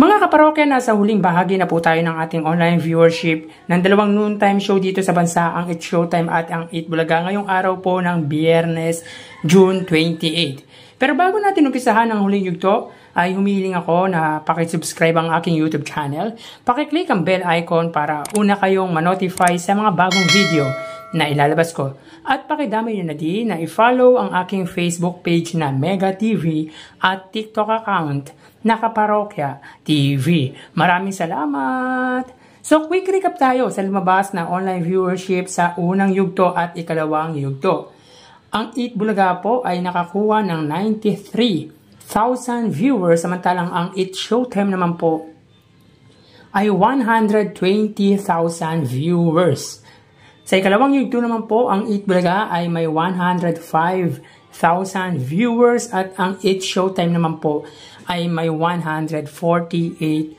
Mga kaparokya, nasa huling bahagi na po tayo ng ating online viewership ng dalawang noontime show dito sa bansa, ang It's Showtime at ang Eat Bulaga, ngayong araw po ng Biyernes, June 28. Pero bago natin umpisahan ang huling yugto, ay humihiling ako na pakisubscribe ang aking YouTube channel. Pakiclick ang bell icon para una kayong manotify sa mga bagong video na ilalabas ko. At pakidamay nyo na din na i-follow ang aking Facebook page na Mega TV at TikTok account na Kaparokya TV. Maraming salamat! So, quick recap tayo sa lumabas na online viewership sa unang yugto at ikalawang yugto. Ang Eat Bulaga po ay nakakuha ng 93,000 viewers, samantalang ang It's Showtime naman po ay 120,000 viewers. Sa ikalawang yugto naman po, ang Eat Bulaga ay may 105,000 viewers at ang It's Showtime naman po ay may 148,000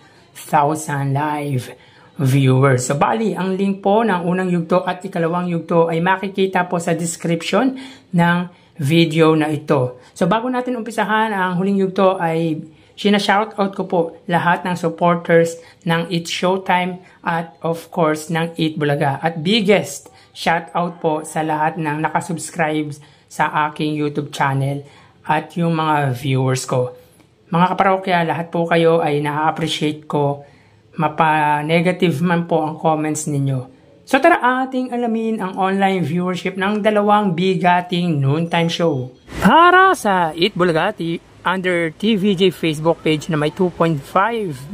live viewers. So, bali, ang link po ng unang yugto at ikalawang yugto ay makikita po sa description ng video na ito. So, bago natin umpisahan ang huling yugto ay shoutout ko po lahat ng supporters ng It's Showtime at of course ng Eat Bulaga. At biggest shoutout po sa lahat ng nakasubscribe sa aking YouTube channel at yung mga viewers ko. Mga kaparokya, lahat po kayo ay na-appreciate ko. Mapa-negative man po ang comments ninyo. So tara ating alamin ang online viewership ng dalawang bigating noontime show. Para sa Eat Bulaga under TVJ Facebook page na may 2.5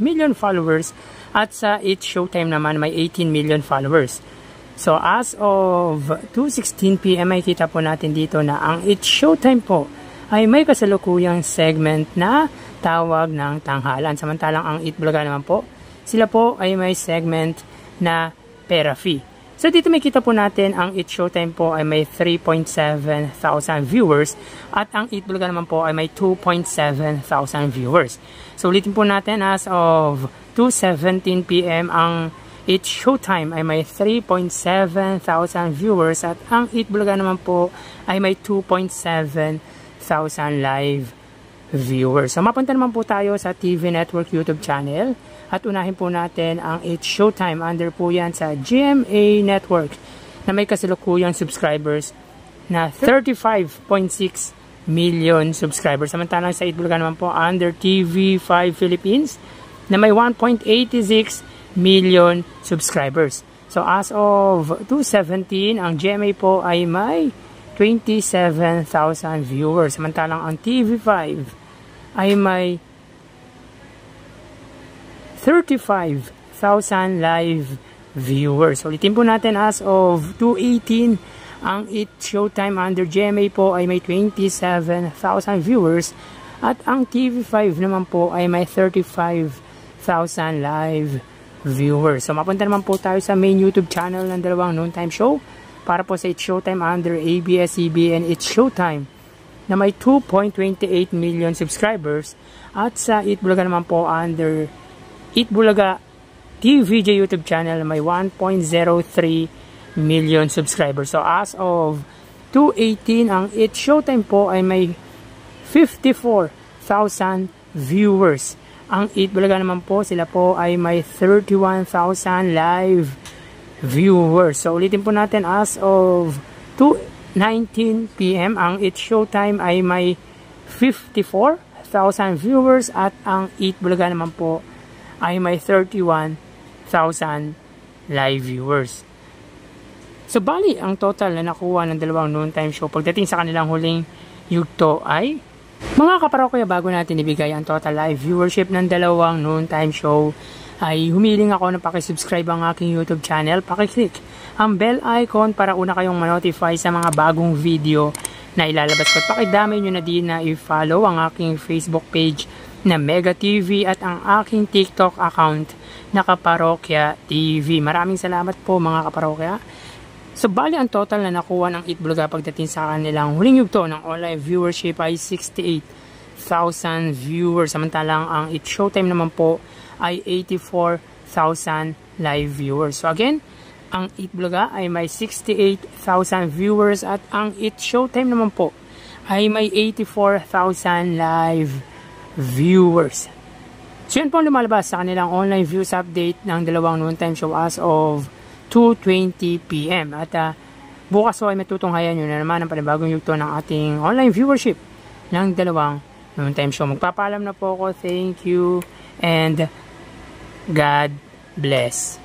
million followers at sa It's Showtime naman may 18 million followers. So as of 2:16 PM ay kita po natin dito na ang It's Showtime po ay may kasalukuyang segment na tawag ng tanghalan. Samantalang ang Eat Bulaga naman po, sila po ay may segment na pera fee. So dito may kita po natin ang It's Showtime po ay may 3.7 thousand viewers at ang Eat Bulaga naman po ay may 2.7 thousand viewers. So ulitin po natin, as of 2:17 PM ang It's Showtime ay may 3.7 thousand viewers at ang Eat Bulaga naman po ay may 2.7 thousand live viewers. So mapunta naman po tayo sa TV Network YouTube channel at unahin po natin ang It's Showtime. Under po yan sa GMA Network na may kasalukuyang subscribers na 35.6 million subscribers. Samantalang sa Eat Bulaga naman po under TV5 Philippines na may 1.86 million subscribers. So as of 2:17, ang GMA po ay may 27,000 viewers. Samantalang ang TV5 ay may 35,000 live viewers. So, ulitin po natin, as of 2:18, ang It's Showtime under GMA po ay may 27,000 viewers at ang TV5 naman po ay may 35,000 live viewers. So, mapunta naman po tayo sa main YouTube channel ng dalawang noontime show para po sa It's Showtime under ABS-CBN It's Showtime na may 2.28 million subscribers at sa Eat Bulaga naman po under Eat Bulaga TVJ YouTube channel na may 1.03 million subscribers. So as of 2:18, ang It's Showtime po ay may 54,000 viewers. Ang Eat Bulaga naman po, sila po ay may 31,000 live viewers. So ulitin po natin, as of 2:19 PM, ang It's Showtime ay may 54,000 viewers at ang Eat Bulaga naman po ay may 31,000 live viewers. So bali, ang total na nakuha ng dalawang noontime show pagdating sa kanilang huling yugto ay, mga kaparokya, bago natin ibigay ang total live viewership ng dalawang noontime show, ay humiling ako na pakisubscribe ang aking YouTube channel. Pakiclick ang bell icon para una kayong manotify sa mga bagong video na ilalabas ko. At pakidamay nyo na din na i-follow ang aking Facebook page na Mega TV at ang aking TikTok account na Kaparokya TV. Maraming salamat po mga kaparokya. So bali, ang total na nakuha ng Eat Bulaga pagdating sa kanilang huling yugto ng online viewership ay 68,000 viewers. Samantalang ang It's Showtime naman po ay 84,000 live viewers. So again, ang Eat Bulaga ay may 68,000 viewers at ang It's Showtime naman po ay may 84,000 live viewers. So yun po ang lumalabas sa kanilang online views update ng dalawang noontime show as of 2:20 PM. At bukas po ay matutunghayan nyo na naman ang panibagong yugto ng ating online viewership ng dalawang noontime show. Magpapaalam na po ako. Thank you and God bless.